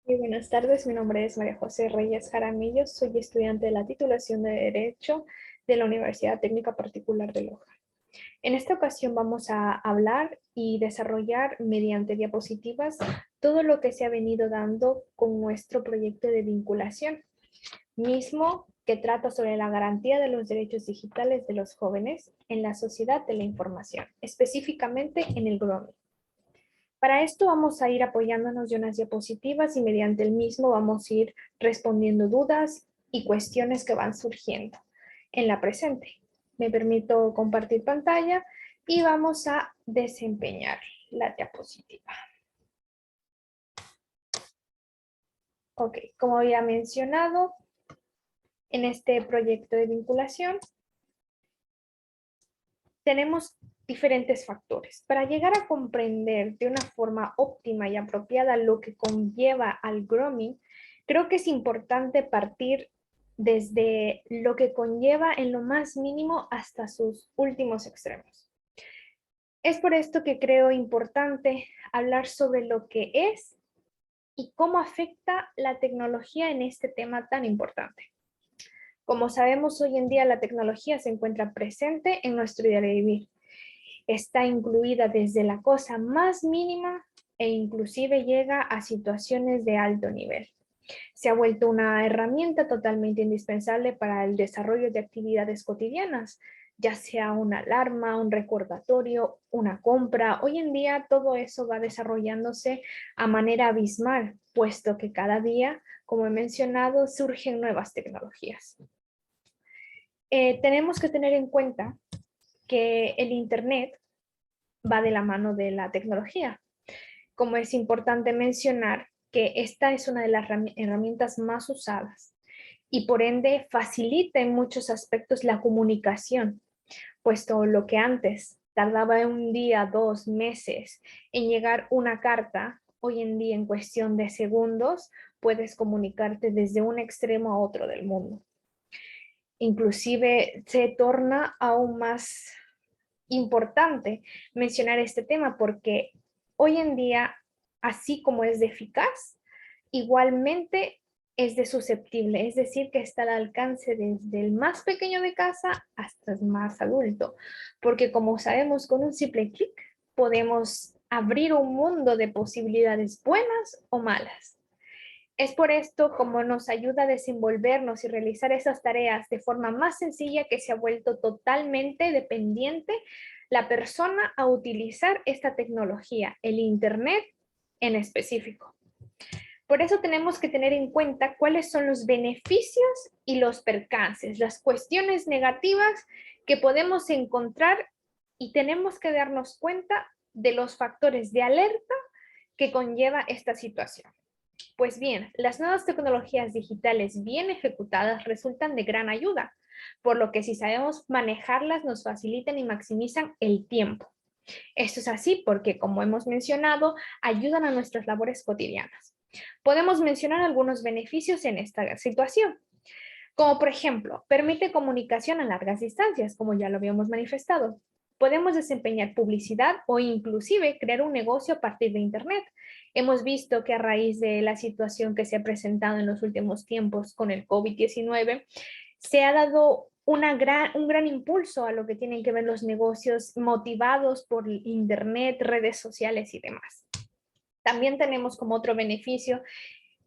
Muy buenas tardes, mi nombre es María José Reyes Jaramillo, soy estudiante de la titulación de Derecho de la Universidad Técnica Particular de Loja. En esta ocasión vamos a hablar y desarrollar mediante diapositivas todo lo que se ha venido dando con nuestro proyecto de vinculación, mismo que trata sobre la garantía de los derechos digitales de los jóvenes en la sociedad de la información, específicamente en el GROMI. Para esto vamos a ir apoyándonos de unas diapositivas y mediante el mismo vamos a ir respondiendo dudas y cuestiones que van surgiendo en la presente. Me permito compartir pantalla y vamos a desempeñar la diapositiva. Ok, como había mencionado, en este proyecto de vinculación tenemos diferentes factores. Para llegar a comprender de una forma óptima y apropiada lo que conlleva al grooming, creo que es importante partir desde lo que conlleva en lo más mínimo hasta sus últimos extremos. Es por esto que creo importante hablar sobre lo que es y cómo afecta la tecnología en este tema tan importante. Como sabemos, hoy en día la tecnología se encuentra presente en nuestro diario vivir. Está incluida desde la cosa más mínima e inclusive llega a situaciones de alto nivel. Se ha vuelto una herramienta totalmente indispensable para el desarrollo de actividades cotidianas, ya sea una alarma, un recordatorio, una compra. Hoy en día todo eso va desarrollándose a manera abismal, puesto que cada día, como he mencionado, surgen nuevas tecnologías. Tenemos que tener en cuenta que el Internet va de la mano de la tecnología. Como es importante mencionar que esta es una de las herramientas más usadas y por ende facilita en muchos aspectos la comunicación, puesto lo que antes tardaba un día, 2 meses en llegar una carta, hoy en día en cuestión de segundos puedes comunicarte desde un extremo a otro del mundo. Inclusive se torna aún más importante mencionar este tema porque hoy en día, así como es de eficaz, igualmente es de susceptible, es decir, que está al alcance desde el más pequeño de casa hasta el más adulto, porque como sabemos, con un simple clic podemos abrir un mundo de posibilidades buenas o malas. Es por esto como nos ayuda a desenvolvernos y realizar esas tareas de forma más sencilla que se ha vuelto totalmente dependiente la persona a utilizar esta tecnología, el Internet en específico. Por eso tenemos que tener en cuenta cuáles son los beneficios y los percances, las cuestiones negativas que podemos encontrar y tenemos que darnos cuenta de los factores de alerta que conlleva esta situación. Pues bien, las nuevas tecnologías digitales bien ejecutadas resultan de gran ayuda, por lo que si sabemos manejarlas nos facilitan y maximizan el tiempo. Esto es así porque, como hemos mencionado, ayudan a nuestras labores cotidianas. Podemos mencionar algunos beneficios en esta situación, como por ejemplo, permite comunicación a largas distancias, como ya lo habíamos manifestado. Podemos desempeñar publicidad o inclusive crear un negocio a partir de Internet. Hemos visto que a raíz de la situación que se ha presentado en los últimos tiempos con el COVID-19, se ha dado un gran impulso a lo que tienen que ver los negocios motivados por Internet, redes sociales y demás. También tenemos como otro beneficio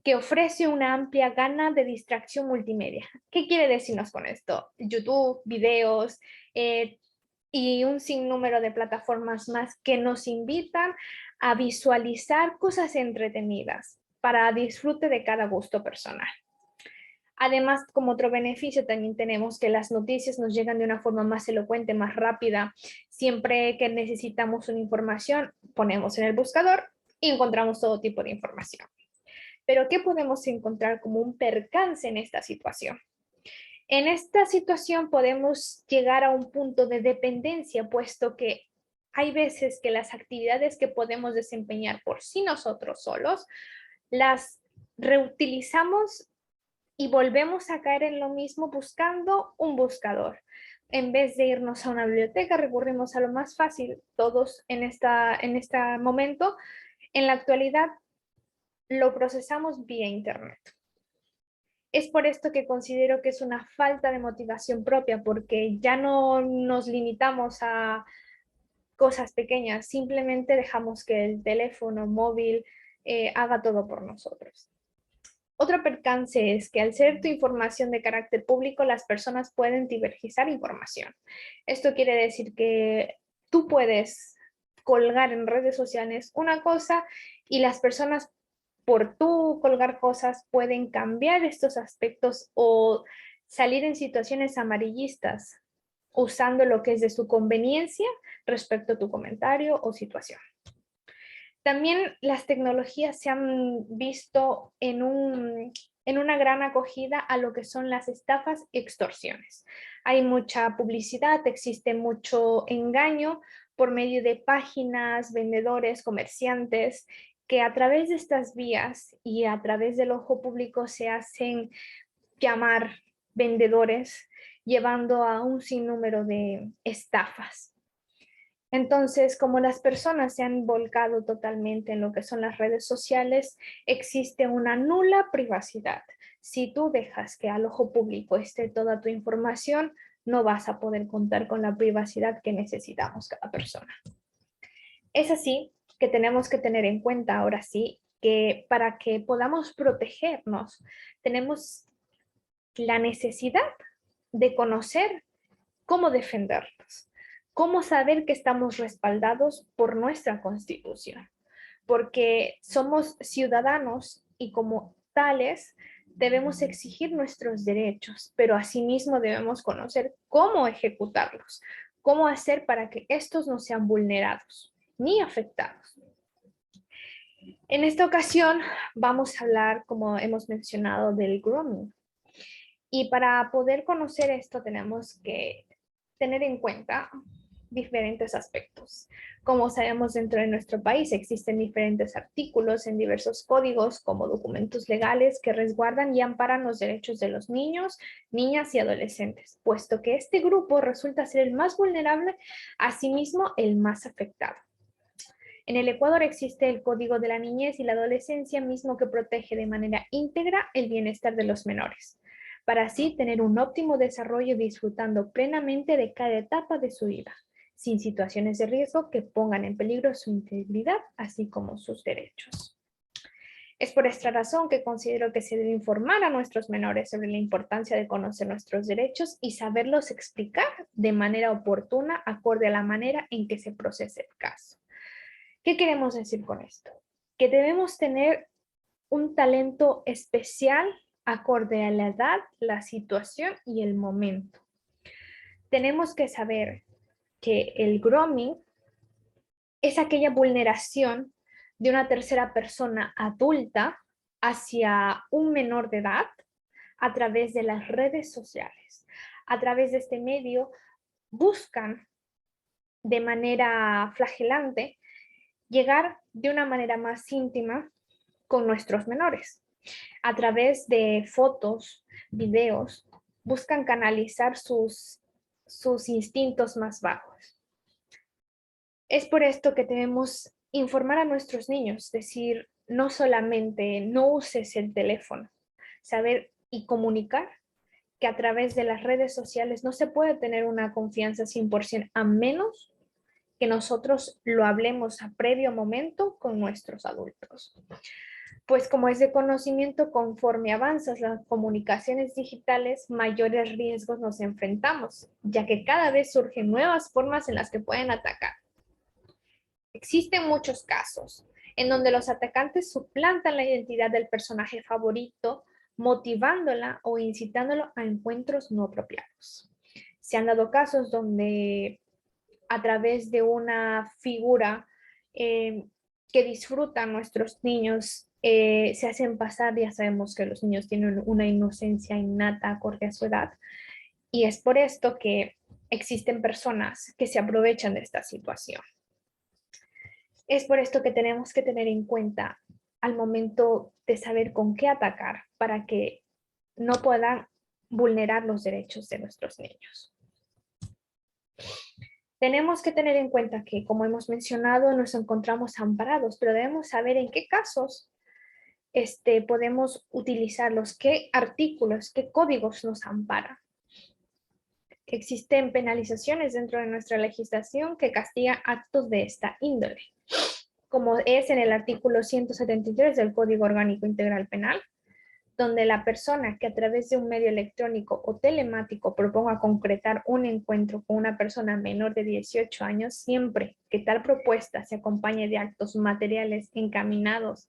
que ofrece una amplia gama de distracción multimedia. ¿Qué quiere decirnos con esto? YouTube, videos y un sinnúmero de plataformas más que nos invitan a visualizar cosas entretenidas para disfrute de cada gusto personal. Además, como otro beneficio, también tenemos que las noticias nos llegan de una forma más elocuente, más rápida. Siempre que necesitamos una información, ponemos en el buscador y encontramos todo tipo de información. Pero ¿qué podemos encontrar como un percance en esta situación? En esta situación podemos llegar a un punto de dependencia, puesto que hay veces que las actividades que podemos desempeñar por sí nosotros solos, las reutilizamos y volvemos a caer en lo mismo buscando un buscador. En vez de irnos a una biblioteca, recurrimos a lo más fácil. Todos en este momento, en la actualidad, lo procesamos vía Internet. Es por esto que considero que es una falta de motivación propia, porque ya no nos limitamos a cosas pequeñas, simplemente dejamos que el teléfono móvil haga todo por nosotros. Otro percance es que al ser tu información de carácter público, las personas pueden divergizar información. Esto quiere decir que tú puedes colgar en redes sociales una cosa y las personas por tú colgar cosas pueden cambiar estos aspectos o salir en situaciones amarillistas usando lo que es de su conveniencia respecto a tu comentario o situación. También las tecnologías se han visto en una gran acogida a lo que son las estafas y extorsiones. Hay mucha publicidad, existe mucho engaño por medio de páginas, vendedores, comerciantes, que a través de estas vías y a través del ojo público se hacen llamar vendedores, llevando a un sinnúmero de estafas. Entonces, como las personas se han volcado totalmente en lo que son las redes sociales, existe una nula privacidad. Si tú dejas que al ojo público esté toda tu información, no vas a poder contar con la privacidad que necesitamos cada persona. Es así que tenemos que tener en cuenta ahora sí que para que podamos protegernos, tenemos la necesidad de conocer cómo defendernos, cómo saber que estamos respaldados por nuestra Constitución, porque somos ciudadanos y como tales debemos exigir nuestros derechos, pero asimismo debemos conocer cómo ejecutarlos, cómo hacer para que estos no sean vulnerados ni afectados. En esta ocasión vamos a hablar, como hemos mencionado, del grooming. Y para poder conocer esto tenemos que tener en cuenta diferentes aspectos. Como sabemos, dentro de nuestro país existen diferentes artículos en diversos códigos como documentos legales que resguardan y amparan los derechos de los niños, niñas y adolescentes, puesto que este grupo resulta ser el más vulnerable, asimismo el más afectado. En el Ecuador existe el Código de la Niñez y la Adolescencia, mismo que protege de manera íntegra el bienestar de los menores, para así tener un óptimo desarrollo disfrutando plenamente de cada etapa de su vida, sin situaciones de riesgo que pongan en peligro su integridad, así como sus derechos. Es por esta razón que considero que se debe informar a nuestros menores sobre la importancia de conocer nuestros derechos y saberlos explicar de manera oportuna, acorde a la manera en que se procese el caso. ¿Qué queremos decir con esto? Que debemos tener un talento especial acorde a la edad, la situación y el momento. Tenemos que saber que el grooming es aquella vulneración de una tercera persona adulta hacia un menor de edad a través de las redes sociales. A través de este medio buscan de manera flagelante llegar de una manera más íntima con nuestros menores. A través de fotos, videos, buscan canalizar sus instintos más bajos. Es por esto que debemos informar a nuestros niños, decir, no solamente no uses el teléfono, saber y comunicar que a través de las redes sociales no se puede tener una confianza 100% a menos que nosotros lo hablemos a previo momento con nuestros adultos. Pues como es de conocimiento, conforme avanzas las comunicaciones digitales, mayores riesgos nos enfrentamos, ya que cada vez surgen nuevas formas en las que pueden atacar. Existen muchos casos en donde los atacantes suplantan la identidad del personaje favorito, motivándola o incitándolo a encuentros no apropiados. Se han dado casos donde a través de una figura que disfrutan nuestros niños, se hacen pasar, ya sabemos que los niños tienen una inocencia innata acorde a su edad, y es por esto que existen personas que se aprovechan de esta situación. Es por esto que tenemos que tener en cuenta al momento de saber con qué atacar para que no puedan vulnerar los derechos de nuestros niños. Tenemos que tener en cuenta que, como hemos mencionado, nos encontramos amparados, pero debemos saber en qué casos podemos utilizarlos, qué artículos, qué códigos nos amparan. Existen penalizaciones dentro de nuestra legislación que castigan actos de esta índole, como es en el artículo 173 del Código Orgánico Integral Penal, donde la persona que a través de un medio electrónico o telemático proponga concretar un encuentro con una persona menor de 18 años, siempre que tal propuesta se acompañe de actos materiales encaminados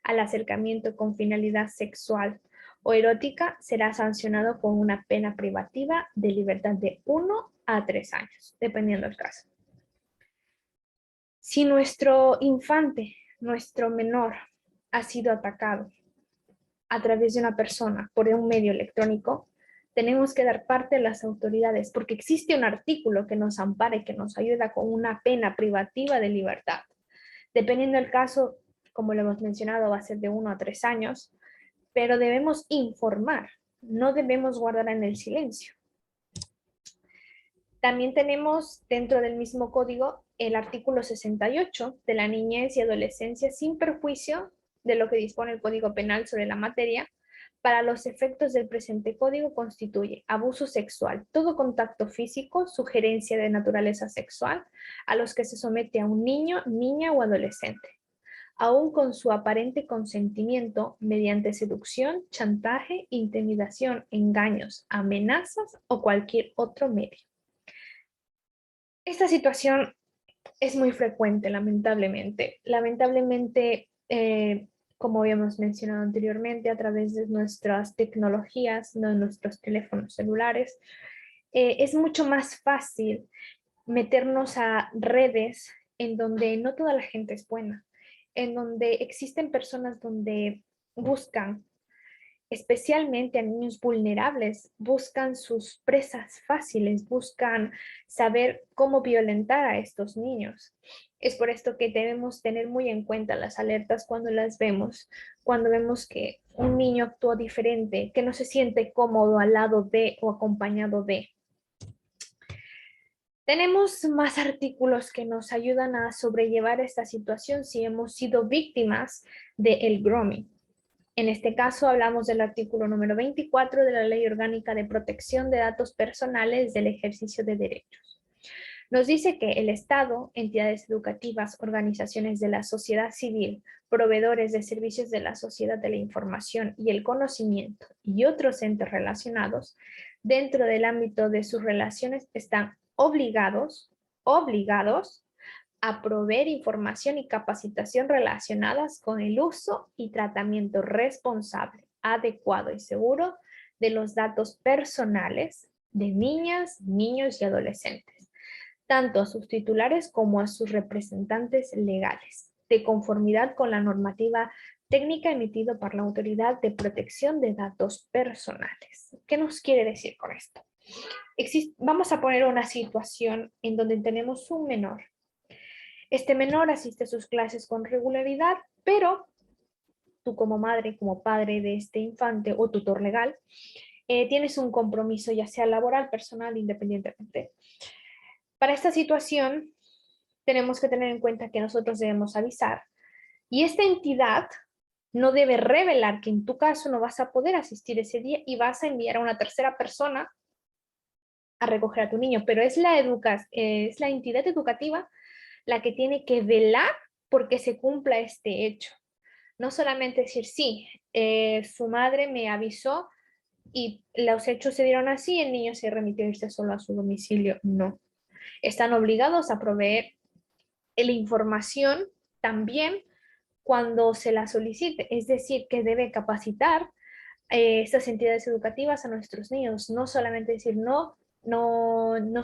al acercamiento con finalidad sexual o erótica, será sancionado con una pena privativa de libertad de 1 a 3 años, dependiendo del caso. Si nuestro infante, nuestro menor, ha sido atacado a través de una persona por un medio electrónico, tenemos que dar parte a las autoridades porque existe un artículo que nos ampara y que nos ayuda con una pena privativa de libertad. Dependiendo del caso, como lo hemos mencionado, va a ser de 1 a 3 años, pero debemos informar, no debemos guardar en el silencio. También tenemos dentro del mismo código el artículo 68 de la niñez y adolescencia sin perjuicio de lo que dispone el Código Penal sobre la materia. Para los efectos del presente código constituye abuso sexual, todo contacto físico, sugerencia de naturaleza sexual a los que se somete a un niño, niña o adolescente, aun con su aparente consentimiento mediante seducción, chantaje, intimidación, engaños, amenazas o cualquier otro medio. Esta situación es muy frecuente, lamentablemente. Lamentablemente, como habíamos mencionado anteriormente, a través de nuestras tecnologías, de nuestros teléfonos celulares, es mucho más fácil meternos a redes en donde no toda la gente es buena, en donde existen personas donde buscan, especialmente a niños vulnerables, buscan sus presas fáciles, buscan saber cómo violentar a estos niños. Es por esto que debemos tener muy en cuenta las alertas cuando las vemos, cuando vemos que un niño actúa diferente, que no se siente cómodo al lado de o acompañado de. Tenemos más artículos que nos ayudan a sobrellevar esta situación si hemos sido víctimas del grooming. En este caso hablamos del artículo número 24 de la Ley Orgánica de Protección de Datos Personales del Ejercicio de Derechos. Nos dice que el Estado, entidades educativas, organizaciones de la sociedad civil, proveedores de servicios de la sociedad de la información y el conocimiento y otros entes relacionados, dentro del ámbito de sus relaciones, están obligados a proveer información y capacitación relacionadas con el uso y tratamiento responsable, adecuado y seguro de los datos personales de niñas, niños y adolescentes, tanto a sus titulares como a sus representantes legales, de conformidad con la normativa técnica emitida por la Autoridad de Protección de Datos Personales. ¿Qué nos quiere decir con esto? Vamos a poner una situación en donde tenemos un menor. Este menor asiste a sus clases con regularidad, pero tú como madre, como padre de este infante o tutor legal, tienes un compromiso ya sea laboral, personal, independientemente. Para esta situación, tenemos que tener en cuenta que nosotros debemos avisar y esta entidad no debe revelar que en tu caso no vas a poder asistir ese día y vas a enviar a una tercera persona a recoger a tu niño, pero es la entidad educativa la que tiene que velar porque se cumpla este hecho. No solamente decir, sí, su madre me avisó y los hechos se dieron así, el niño se remitió a irse solo a su domicilio. No. Están obligados a proveer la información también cuando se la solicite. Es decir, que debe capacitar estas entidades educativas a nuestros niños. No solamente decir, no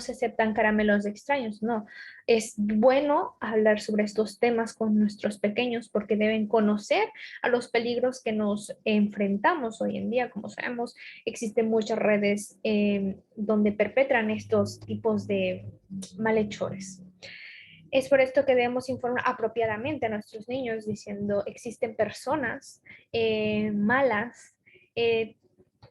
se aceptan caramelos de extraños, no. Es bueno hablar sobre estos temas con nuestros pequeños porque deben conocer a los peligros que nos enfrentamos hoy en día. Como sabemos, existen muchas redes donde perpetran estos tipos de malhechores. Es por esto que debemos informar apropiadamente a nuestros niños diciendo existen personas malas eh,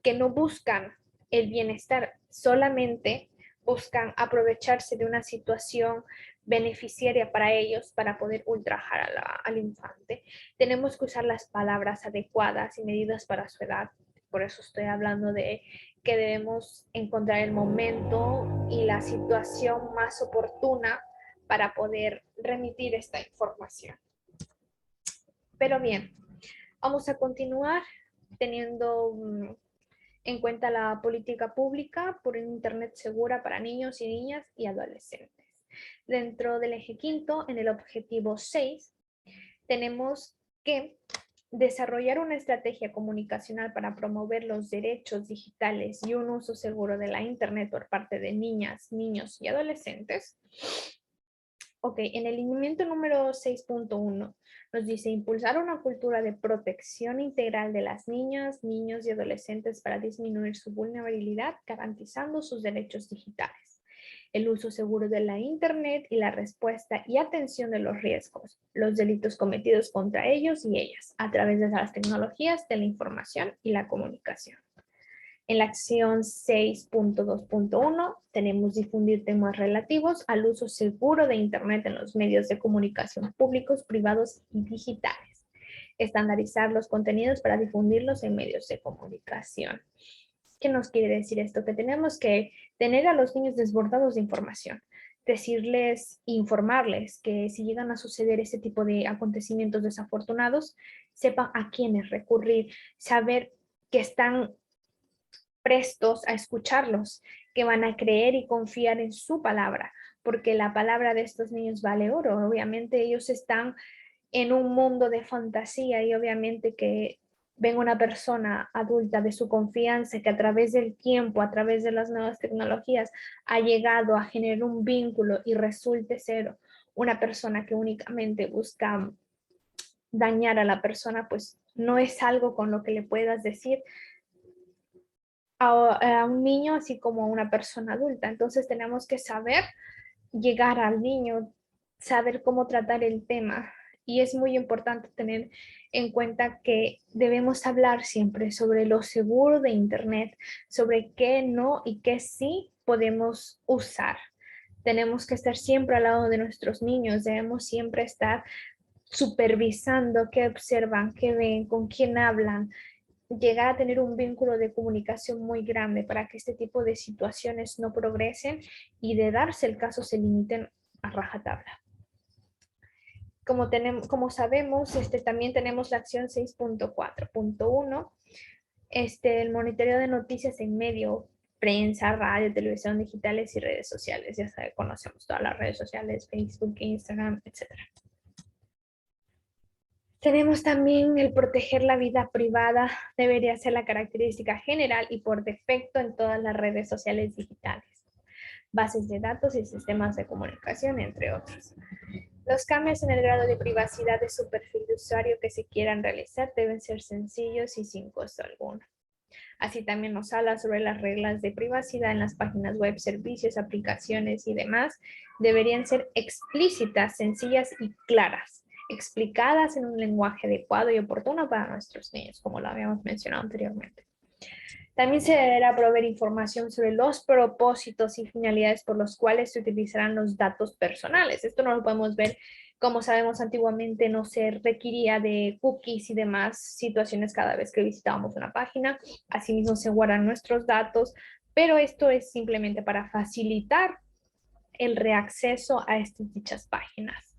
que no buscan el bienestar, solamente buscan aprovecharse de una situación beneficiaria para ellos para poder ultrajar al infante. Tenemos que usar las palabras adecuadas y medidas para su edad. Por eso estoy hablando de que debemos encontrar el momento y la situación más oportuna para poder remitir esta información. Pero bien, vamos a continuar teniendo en cuenta la política pública por un Internet segura para niños y niñas y adolescentes. Dentro del eje quinto, en el objetivo 6, tenemos que desarrollar una estrategia comunicacional para promover los derechos digitales y un uso seguro de la Internet por parte de niñas, niños y adolescentes. Ok, en el lineamiento número 6.1 nos dice impulsar una cultura de protección integral de las niñas, niños y adolescentes para disminuir su vulnerabilidad, garantizando sus derechos digitales, el uso seguro de la Internet y la respuesta y atención de los riesgos, los delitos cometidos contra ellos y ellas a través de las tecnologías de la información y la comunicación. En la acción 6.2.1 tenemos difundir temas relativos al uso seguro de Internet en los medios de comunicación públicos, privados y digitales. Estandarizar los contenidos para difundirlos en medios de comunicación. ¿Qué nos quiere decir esto? Que tenemos que tener a los niños desbordados de información, decirles, informarles que si llegan a suceder ese tipo de acontecimientos desafortunados, sepan a quiénes recurrir, saber que están prestos a escucharlos, que van a creer y confiar en su palabra, porque la palabra de estos niños vale oro. Obviamente ellos están en un mundo de fantasía y obviamente que ven una persona adulta de su confianza que a través del tiempo, a través de las nuevas tecnologías, ha llegado a generar un vínculo y resulte ser una persona que únicamente busca dañar a la persona, pues no es algo con lo que le puedas decir a un niño así como a una persona adulta. Entonces tenemos que saber llegar al niño, saber cómo tratar el tema. Y es muy importante tener en cuenta que debemos hablar siempre sobre lo seguro de Internet, sobre qué no y qué sí podemos usar. Tenemos que estar siempre al lado de nuestros niños, debemos siempre estar supervisando qué observan, qué ven, con quién hablan, llegar a tener un vínculo de comunicación muy grande para que este tipo de situaciones no progresen y de darse el caso se limiten a rajatabla. Como sabemos, también tenemos la acción 6.4.1, el monitoreo de noticias en medio, prensa, radio, televisión, digitales y redes sociales. Ya saben, conocemos todas las redes sociales, Facebook, Instagram, etcétera. Tenemos también el proteger la vida privada, debería ser la característica general y por defecto en todas las redes sociales digitales, bases de datos y sistemas de comunicación, entre otros. Los cambios en el grado de privacidad de su perfil de usuario que se quieran realizar deben ser sencillos y sin costo alguno. Así también nos habla sobre las reglas de privacidad en las páginas web, servicios, aplicaciones y demás. Deberían ser explícitas, sencillas y claras, explicadas en un lenguaje adecuado y oportuno para nuestros niños, como lo habíamos mencionado anteriormente. También se deberá proveer información sobre los propósitos y finalidades por los cuales se utilizarán los datos personales. Esto no lo podemos ver, como sabemos antiguamente no se requería de cookies y demás situaciones cada vez que visitábamos una página. Asimismo se guardan nuestros datos, pero esto es simplemente para facilitar el reacceso a estas dichas páginas.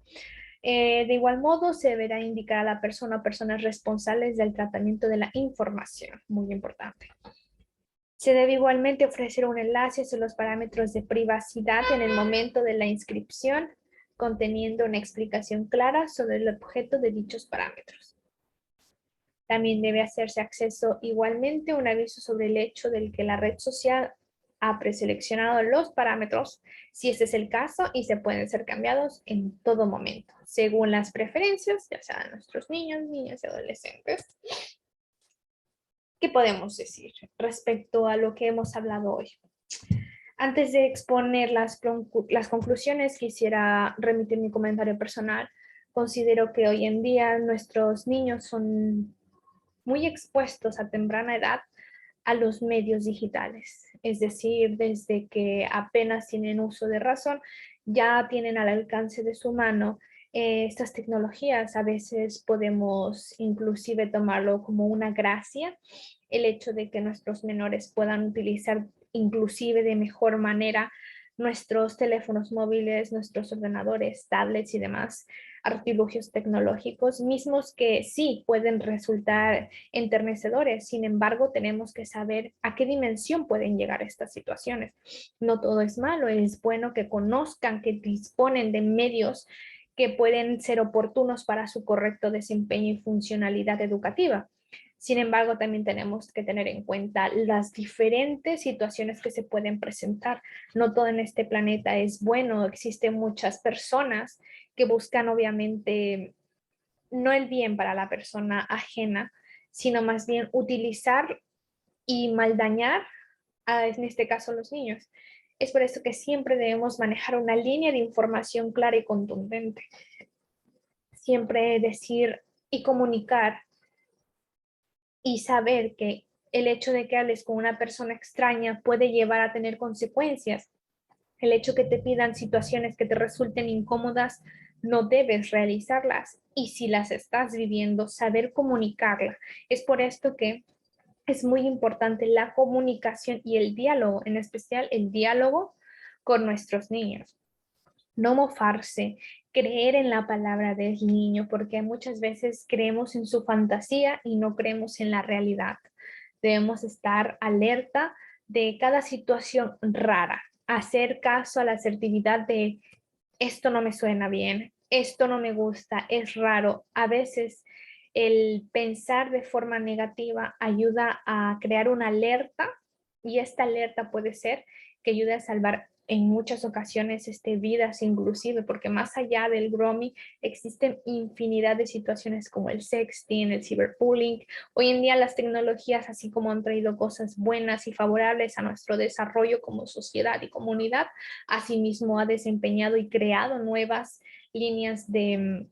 De igual modo, se deberá indicar a la persona o personas responsables del tratamiento de la información, muy importante. Se debe igualmente ofrecer un enlace sobre los parámetros de privacidad en el momento de la inscripción, conteniendo una explicación clara sobre el objeto de dichos parámetros. También debe hacerse acceso igualmente un aviso sobre el hecho de que la red social ha preseleccionado los parámetros, si ese es el caso, y se pueden ser cambiados en todo momento, según las preferencias, ya sea de nuestros niños, niñas y adolescentes. ¿Qué podemos decir respecto a lo que hemos hablado hoy? Antes de exponer las conclusiones, quisiera remitir mi comentario personal. Considero que hoy en día nuestros niños son muy expuestos a temprana edad a los medios digitales. Es decir, desde que apenas tienen uso de razón, ya tienen al alcance de su mano estas tecnologías. A veces podemos inclusive tomarlo como una gracia, el hecho de que nuestros menores puedan utilizar inclusive de mejor manera nuestros teléfonos móviles, nuestros ordenadores, tablets y demás artilugios tecnológicos, mismos que sí pueden resultar enternecedores. Sin embargo, tenemos que saber a qué dimensión pueden llegar estas situaciones. No todo es malo, es bueno que conozcan, que disponen de medios que pueden ser oportunos para su correcto desempeño y funcionalidad educativa. Sin embargo, también tenemos que tener en cuenta las diferentes situaciones que se pueden presentar. No todo en este planeta es bueno. Existen muchas personas que buscan obviamente no el bien para la persona ajena, sino más bien utilizar y maldañar, en este caso, los niños. Es por eso que siempre debemos manejar una línea de información clara y contundente. Siempre decir y comunicar y saber que el hecho de que hables con una persona extraña puede llevar a tener consecuencias. El hecho que te pidan situaciones que te resulten incómodas, no debes realizarlas. Y si las estás viviendo, saber comunicarla. Es por esto que es muy importante la comunicación y el diálogo, en especial el diálogo con nuestros niños. No mofarse, creer en la palabra del niño, porque muchas veces creemos en su fantasía y no creemos en la realidad. Debemos estar alerta de cada situación rara, hacer caso a la asertividad de esto no me suena bien, esto no me gusta, es raro. A veces el pensar de forma negativa ayuda a crear una alerta y esta alerta puede ser que ayude a salvar en muchas ocasiones vidas inclusive, porque más allá del grooming existen infinidad de situaciones como el sexting, el cyberbullying. Hoy en día las tecnologías, así como han traído cosas buenas y favorables a nuestro desarrollo como sociedad y comunidad, asimismo ha desempeñado y creado nuevas líneas de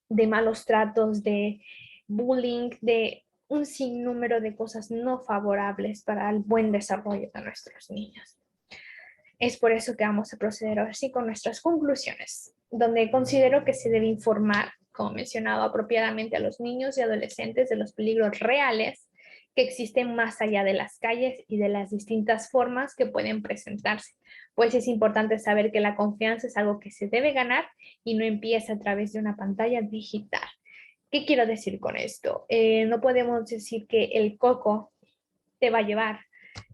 malos tratos, de bullying, de un sinnúmero de cosas no favorables para el buen desarrollo de nuestros niños. Es por eso que vamos a proceder ahora sí con nuestras conclusiones, donde considero que se debe informar, como mencionado, apropiadamente a los niños y adolescentes de los peligros reales que existen más allá de las calles y de las distintas formas que pueden presentarse. Pues es importante saber que la confianza es algo que se debe ganar y no empieza a través de una pantalla digital. ¿Qué quiero decir con esto? No podemos decir que el coco te va a llevar.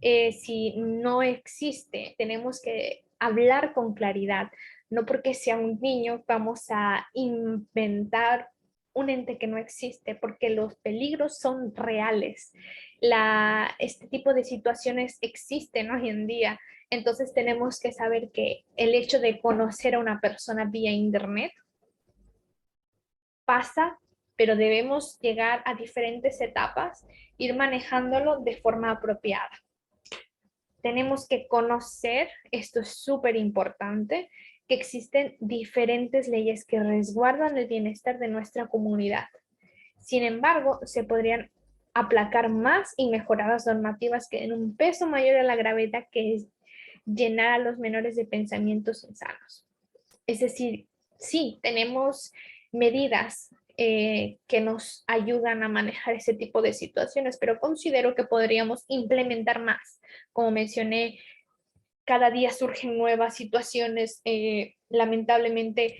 Si no existe, tenemos que hablar con claridad. No porque sea un niño vamos a inventar un ente que no existe, porque los peligros son reales. Este tipo de situaciones existen hoy en día. Entonces tenemos que saber que el hecho de conocer a una persona vía internet pasa, pero debemos llegar a diferentes etapas, ir manejándolo de forma apropiada. Tenemos que conocer, esto es súper importante, que existen diferentes leyes que resguardan el bienestar de nuestra comunidad. Sin embargo, se podrían aplacar más y mejorar las normativas que den un peso mayor a la gravedad que es llenar a los menores de pensamientos insanos. Es decir, sí, tenemos medidas que nos ayudan a manejar ese tipo de situaciones, pero considero que podríamos implementar más. Como mencioné, cada día surgen nuevas situaciones, lamentablemente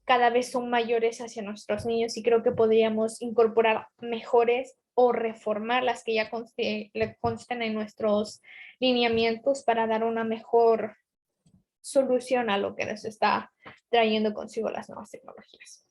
cada vez son mayores hacia nuestros niños y creo que podríamos incorporar mejores o reformar las que ya constan en nuestros lineamientos para dar una mejor solución a lo que nos está trayendo consigo las nuevas tecnologías.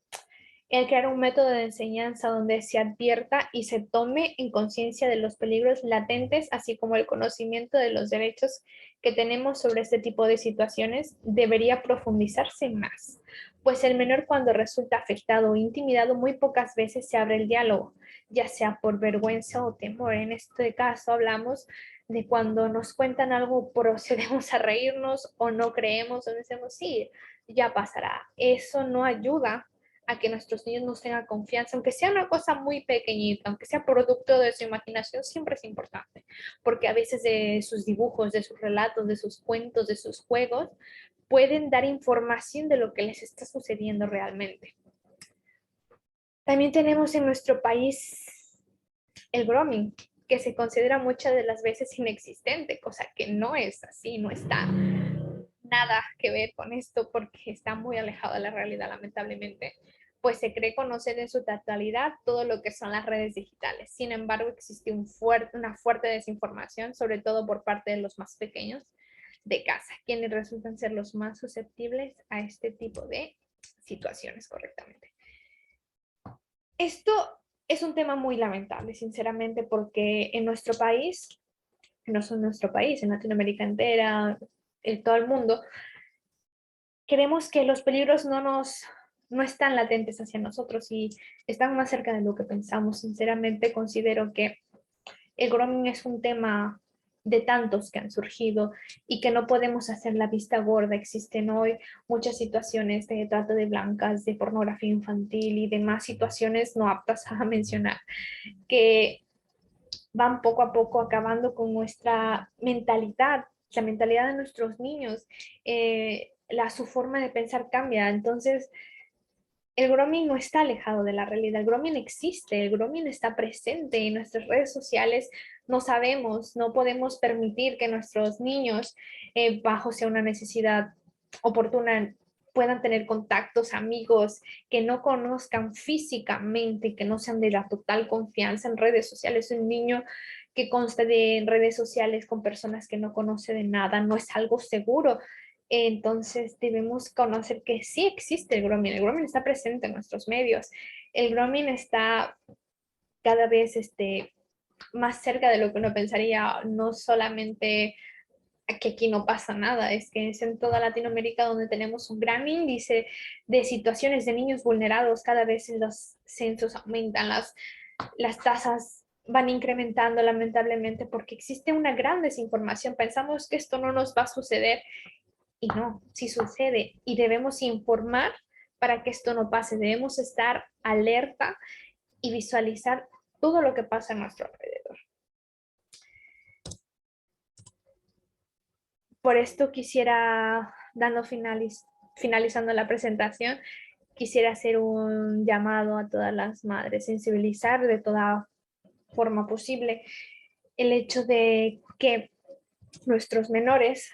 El crear un método de enseñanza donde se advierta y se tome en conciencia de los peligros latentes, así como el conocimiento de los derechos que tenemos sobre este tipo de situaciones, debería profundizarse más, pues el menor cuando resulta afectado o intimidado muy pocas veces se abre el diálogo, ya sea por vergüenza o temor. En este caso hablamos de cuando nos cuentan algo, procedemos a reírnos o no creemos o decimos, sí, ya pasará. Eso no ayuda a que nuestros niños nos tengan confianza, aunque sea una cosa muy pequeñita, aunque sea producto de su imaginación, siempre es importante, porque a veces de sus dibujos, de sus relatos, de sus cuentos, de sus juegos, pueden dar información de lo que les está sucediendo realmente. También tenemos en nuestro país el grooming, que se considera muchas de las veces inexistente, cosa que no es así, no está nada que ver con esto porque está muy alejado de la realidad, lamentablemente, pues se cree conocer en su totalidad todo lo que son las redes digitales. Sin embargo, existe una fuerte desinformación, sobre todo por parte de los más pequeños de casa, quienes resultan ser los más susceptibles a este tipo de situaciones correctamente. Esto es un tema muy lamentable, sinceramente, porque en nuestro país, no solo en nuestro país, en Latinoamérica entera, en todo el mundo, creemos que los peligros no están latentes hacia nosotros y están más cerca de lo que pensamos. Sinceramente, considero que el grooming es un tema de tantos que han surgido y que no podemos hacer la vista gorda. Existen hoy muchas situaciones de trata de blancas, de pornografía infantil y demás situaciones no aptas a mencionar, que van poco a poco acabando con nuestra mentalidad, la mentalidad de nuestros niños. Su forma de pensar cambia. Entonces, el grooming no está alejado de la realidad, el grooming existe, el grooming está presente en nuestras redes sociales. No sabemos, no podemos permitir que nuestros niños, bajo sea una necesidad oportuna, puedan tener contactos, amigos que no conozcan físicamente, que no sean de la total confianza en redes sociales. Un niño que consta de redes sociales con personas que no conoce de nada no es algo seguro. Entonces debemos conocer que sí existe el grooming está presente en nuestros medios, el grooming está cada vez más cerca de lo que uno pensaría, no solamente que aquí no pasa nada, es que es en toda Latinoamérica donde tenemos un gran índice de situaciones de niños vulnerados, cada vez los censos aumentan, las tasas van incrementando lamentablemente porque existe una gran desinformación, pensamos que esto no nos va a suceder y no, sí sucede y debemos informar para que esto no pase. Debemos estar alerta y visualizar todo lo que pasa a nuestro alrededor. Por esto quisiera, finalizando la presentación, quisiera hacer un llamado a todas las madres, sensibilizar de toda forma posible el hecho de que nuestros menores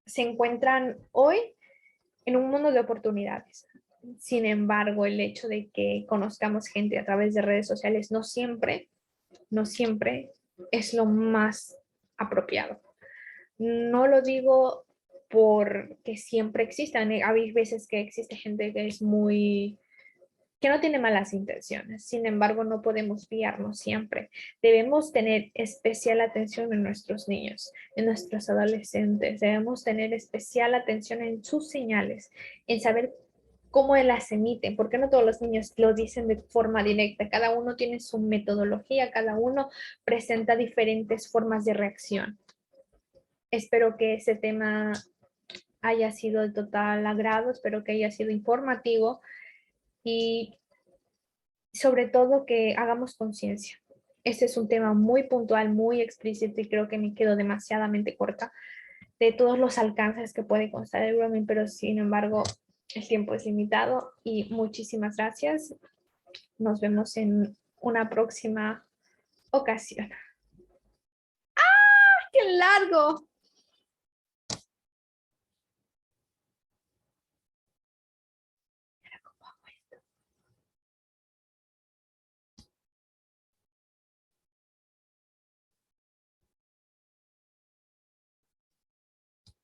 se encuentran hoy en un mundo de oportunidades. Sin embargo, el hecho de que conozcamos gente a través de redes sociales no siempre es lo más apropiado. No lo digo porque siempre existan. Hay veces que existe gente que es que no tiene malas intenciones. Sin embargo, no podemos fiarnos siempre. Debemos tener especial atención en nuestros niños, en nuestros adolescentes. Debemos tener especial atención en sus señales, en saber cómo las emiten, porque no todos los niños lo dicen de forma directa. Cada uno tiene su metodología, cada uno presenta diferentes formas de reacción. Espero que ese tema haya sido de total agrado, espero que haya sido informativo y sobre todo que hagamos conciencia. Este es un tema muy puntual, muy explícito y creo que me quedo demasiadamente corta de todos los alcances que puede constar el grooming, pero sin embargo el tiempo es limitado y muchísimas gracias. Nos vemos en una próxima ocasión. ¡Qué largo!